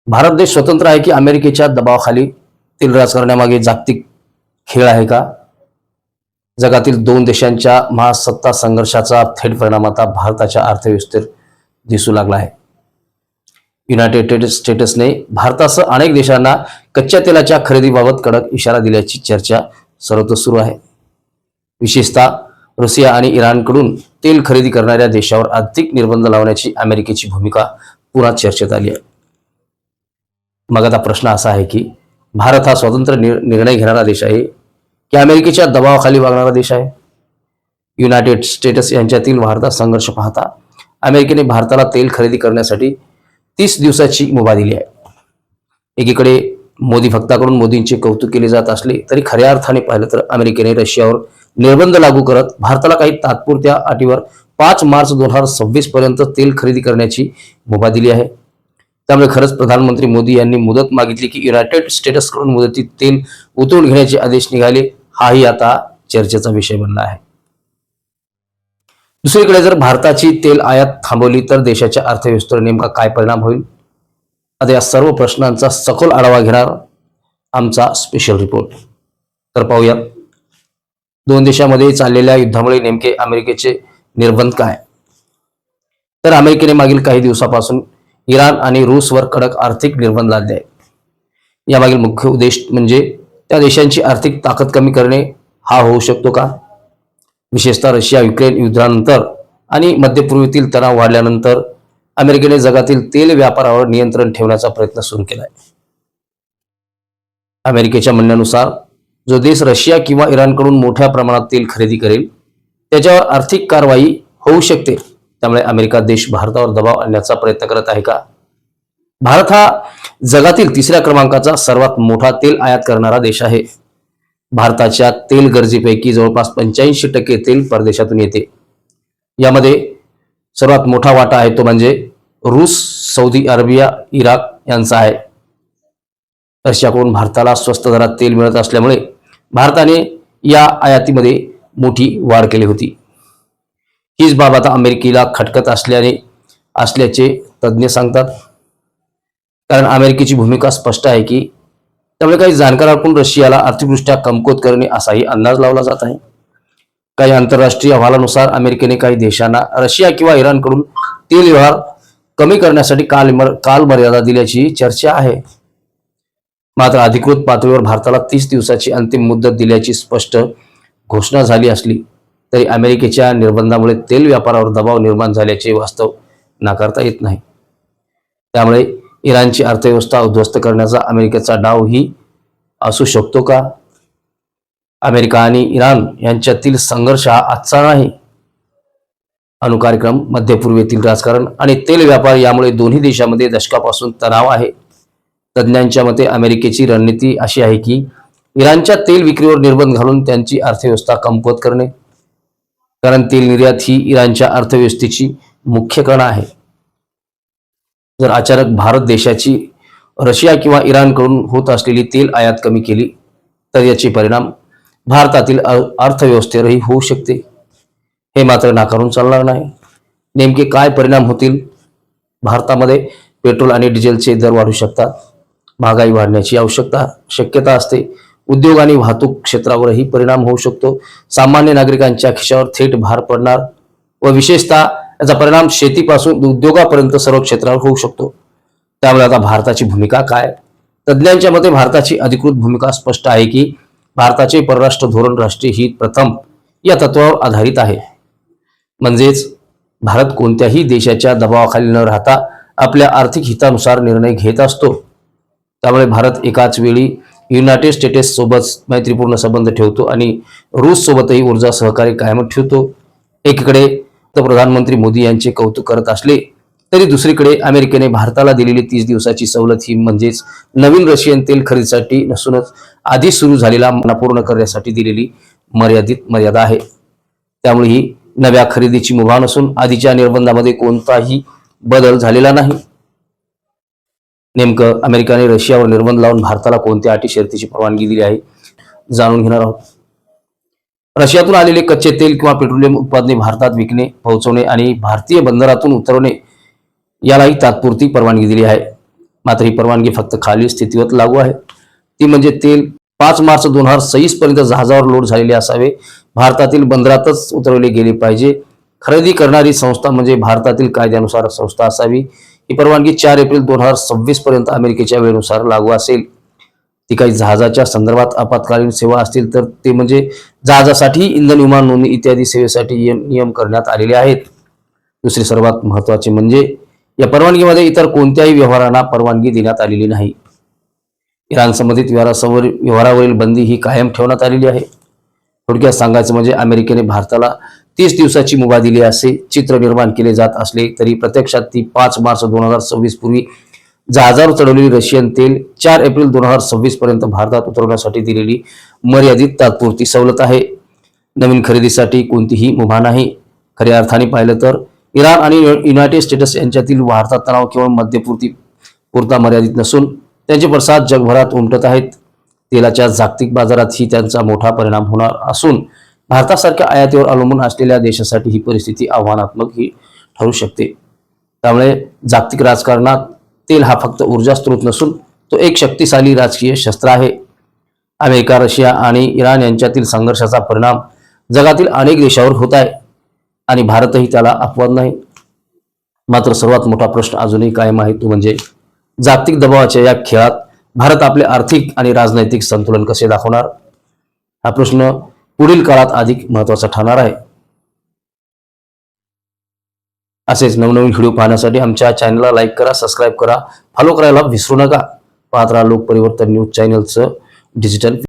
भारत देश स्वतंत्र आहे की अमेरिकेच्या दबावाखाली तेल राजकारणामागे जागतिक खेळ आहे का? जगातील दोन देशांच्या महासत्ता संघर्षाचा थेट परिणाम आता भारताच्या अर्थव्यवस्थेवर दिसू लागला आहे. युनायटेड स्टेट्सने भारतासह अनेक देशांना कच्च्या तेलाच्या खरेदीबाबत कडक इशारा दिल्याची चर्चा सर्वत्र सुरू आहे. विशेषतः रशिया आणि इराणकडून तेल खरेदी करणाऱ्या देशावर आर्थिक निर्बंध लावण्याची अमेरिकेची भूमिका पुन्हा चर्चेत आली आहे. मग आता प्रश्न असा आहे की भारत हा स्वतंत्र निर्णय घेणारा देश आहे की अमेरिकेच्या दबावाखाली वागणारा देश आहे? युनायटेड स्टेट्स यांच्यातील वाढता संघर्ष पाहता अमेरिकेने भारताला तेल खरेदी करण्यासाठी 30 दिवसाची मुभा दिली आहे. एकीकडे मोदी भक्ताकडून मोदींचे कौतुक केले जात असले तरी खऱ्या अर्थाने पाहिलं तर अमेरिकेने रशियावर निर्बंध लागू करत भारताला काही तात्पुरत्या अटीवर 5 मार्च 2026 पर्यंत तेल खरेदी करण्याची मुभा दिली आहे. त्यामुळे खरंच प्रधानमंत्री मोदी यांनी मुदत मागितली की युनायटेड स्टेट्सकडून मुदतीत तेल उतरवून घेण्याचे आदेश निघाले, हाही आता चर्चेचा विषय बनला आहे. दुसरीकडे जर भारताची तेल आयात थांबवली तर देशाच्या अर्थव्यवस्थेवर नेमका काय परिणाम होईल? आता या सर्व प्रश्नांचा सखोल आढावा घेणार आमचा स्पेशल रिपोर्ट. तर पाहूयात, दोन देशांमध्ये चाललेल्या युद्धामुळे नेमके अमेरिकेचे निर्बंध काय? तर अमेरिकेने मागील काही दिवसापासून इराण आणि रूसवर कडक आर्थिक निर्बंध लादले आहेत. यामागील मुख्य उद्देश म्हणजे त्या देशांची आर्थिक ताकद कमी करणे हा होऊ शकतो का? विशेषतः रशिया युक्रेन युद्धानंतर आणि मध्यपूर्वेतील तणाव वाढल्यानंतर अमेरिकेने जगातील तेल व्यापारावर नियंत्रण ठेवण्याचा प्रयत्न सुरू केला आहे. अमेरिकेच्या म्हणण्यानुसार जो देश रशिया किंवा इराणकडून मोठ्या प्रमाणात तेल खरेदी करेल त्याच्यावर आर्थिक कारवाई होऊ शकते. त्यामुळे अमेरिका देश भारतावर दबाव आणण्याचा प्रयत्न करत आहे का? भारत हा जगातील 3ऱ्या क्रमांकाचा सर्वात मोठा तेल आयात करणारा देश आहे. भारताच्या तेल गरजेपैकी जवळपास 85% तेल परदेशातून येते. यामध्ये सर्वात मोठा वाटा आहे तो म्हणजे रूस, सौदी अरेबिया, इराक यांचा आहे. रशियाकडून भारताला स्वस्त दरात तेल मिळत असल्यामुळे भारताने या आयातीमध्ये मोठी वाढ केली होती. हीच बाब आता अमेरिकेला खटकत असल्याचे तज्ज्ञ सांगतात. कारण अमेरिकेची भूमिका स्पष्ट आहे की त्यामुळे काही जाणकारांकडून रशियाला आर्थिकदृष्ट्या कमकुवत करणे असाही अंदाज लावला जात आहे. काही आंतरराष्ट्रीय अहवालानुसार अमेरिकेने काही देशांना रशिया किंवा इराणकडून तेल व्यवहार कमी करण्यासाठी कालमर्यादा दिल्याची चर्चा आहे. मात्र अधिकृत पातळीवर भारताला 30 दिवसाची अंतिम मुदत दिल्याची स्पष्ट घोषणा झाली असली तरी अमेरिकेच्या निर्बंधामुळे तेल व्यापारावर दबाव निर्माण झाल्याचे वास्तव नाकारता येत नाही. त्यामुळे इराणची अर्थव्यवस्था उद्ध्वस्त करण्याचा अमेरिकेचा डावही असू शकतो का? अमेरिका आणि इराण यांच्यातील संघर्ष हा आजचा नाही. अणुकार्यक्रम, मध्यपूर्वेतील राजकारण आणि तेल व्यापार यामुळे दोन्ही देशांमध्ये दशकापासून तणाव आहे. तज्ज्ञांच्या मते अमेरिकेची रणनीती अशी आहे की इराणच्या तेल विक्रीवर निर्बंध घालून त्यांची अर्थव्यवस्था कमकुवत करणे. कारण तेल निर्यात ही इराणच्या अर्थव्यवस्थेची मुख्य कणा आहे. जर अचानक भारत देशाची रशिया किंवा इराणकडून होत असलेली तेल आयात कमी केली तर याचे परिणाम भारतातील अर्थव्यवस्थेवरही होऊ शकते. हे मात्र नाकारून चालणार नाही. नेमके काय परिणाम होतील? भारतामध्ये पेट्रोल आणि डिझेलचे दर वाढू शकतात. महागाई वाढण्याची शक्यता असते. उद्योग आणि वाहतूक क्षेत्रावरही परिणाम होऊ शकतो. सामान्य नागरिकांच्या खिशावर थेट भार पडणार व विशेषतः याचा परिणाम शेतीपासून उद्योगापर्यंत सर्व क्षेत्रावर होऊ शकतो. त्यामुळे आता भारताची भूमिका काय? तज्ज्ञांच्या मते भारताची अधिकृत भूमिका स्पष्ट आहे की भारताचे परराष्ट्र धोरण राष्ट्रीय हित प्रथम या तत्वावर आधारित आहे. म्हणजेच भारत कोणत्याही देशाच्या दबावाखाली न राहता आपल्या आर्थिक हितानुसार निर्णय घेत असतो. त्यामुळे भारत एकाच वेळी युनायटेड स्टेट्स सोबत मैत्रीपूर्ण संबंध ठेवतो आणि रूस सोबतही ऊर्जा सहकार्य कायम ठेवतो. एकीकडे प्रधानमंत्री मोदी यांचे कौतुक करत असले तरी दुसरीकडे अमेरिकेने भारताला दिलेली 30 दिवसाची सवलत ही म्हणजेच नवीन रशियन तेल खरेदीसाठी नसूनच आधी सुरू झालेला पूर्ण करण्यासाठी दिलेली मर्यादा आहे. त्यामुळे ही नव्या खरेदीची मुभा नसून आधीच्या निर्बंधामध्ये कोणताही बदल झालेला नाही. नेमकं अमेरिकेने रशियावर निर्बंध लावून भारताला कोणत्या अटी शर्तीची परवानगी दिली आहे जाणून घेणार आहोत. रशियातून आलेले कच्चे तेल किंवा पेट्रोलियम उत्पादने भारतात विकणे, पोहोचवणे आणि भारतीय बंदरातून उतरवणे यालाही तात्पुरती परवानगी दिली आहे. मात्र ही परवानगी फक्त खालील स्थितीवर लागू आहे, ती म्हणजे तेल 5 मार्च 2026 पर्यंत जहाजावर लोड झालेले असावे, भारतातील बंदरातच उतरवले गेले पाहिजे, खरेदी करणारी संस्था म्हणजे भारतातील कायद्यानुसार संस्था असावी. ही परवानगी 4 एप्रिल 2026 पर्यंत अमेरिकेच्या वेळेनुसार लागू असेल. ती काही जहाजाच्या संदर्भात आपत्कालीन सेवा असतील तर ते म्हणजे जहाजासाठी इंधन, विमान नोंदणी इत्यादी सेवेसाठी नियम करण्यात आलेले आहेत. दुसरे सर्वात महत्त्वाचे म्हणजे या परवानगीमध्ये इतर कोणत्याही व्यवहारांना परवानगी देण्यात आलेली नाही. इराण संबंधित व्यवहारावरील बंदी ही कायम ठेवण्यात आलेली आहे. थोडक्यात सांगायचं म्हणजे अमेरिकेने भारताला 30 दिवसाची मुभा दिली असे चित्र निर्माण केले जात असले तरी प्रत्यक्षात ती 5 मार्च 2026 पूर्वी जहाजावर चढवलेली रशियन तेल 4 एप्रिल 2026 पर्यंत भारतात उतरवण्यासाठी दिलेली मर्यादित तात्पुरती सवलत आहे. नवीन खरेदीसाठी कोणतीही मुभा नाही. खऱ्या अर्थाने पाहिलं तर इराण आणि युनायटेड स्टेट्स यांच्यातील वाढता तणाव केवळ मध्यपूर्ती पुरता मर्यादित नसून त्यांचे पडसाद जगभरात उमटत आहेत. तेलाच्या जागतिक बाजारातही त्यांचा मोठा परिणाम होणार असून भारतासारख्या आयातीवर अवलंबून असलेल्या देशासाठी ही परिस्थिती आव्हानात्मक ही ठरू शकते. त्यामुळे जागतिक राजकारणात तेल हा फक्त ऊर्जा स्रोत नसून तो एक शक्तिशाली राजकीय शस्त्र आहे. अमेरिका, रशिया आणि इराण यांच्यातील संघर्षाचा परिणाम जगातील अनेक देशावर होत आहे आणि भारतही त्याला अपवाद नाही. मात्र सर्वात मोठा प्रश्न अजूनही कायम आहे, तो म्हणजे जागतिक दबावाच्या या खेळात भारत आपले आर्थिक आणि राजनैतिक संतुलन कसे दाखवणार. हा प्रश्न पुढील काळात अधिक महत्त्वाचा ठरणार आहे. असेच नवनवीन व्हिडिओ पाहण्यासाठी आमच्या चॅनलला लाईक करा, सबस्क्राईब करा, फॉलो करायला विसरू नका. पाहत राहा लोकपरिवर्तन न्यूज चॅनलचं डिजिटल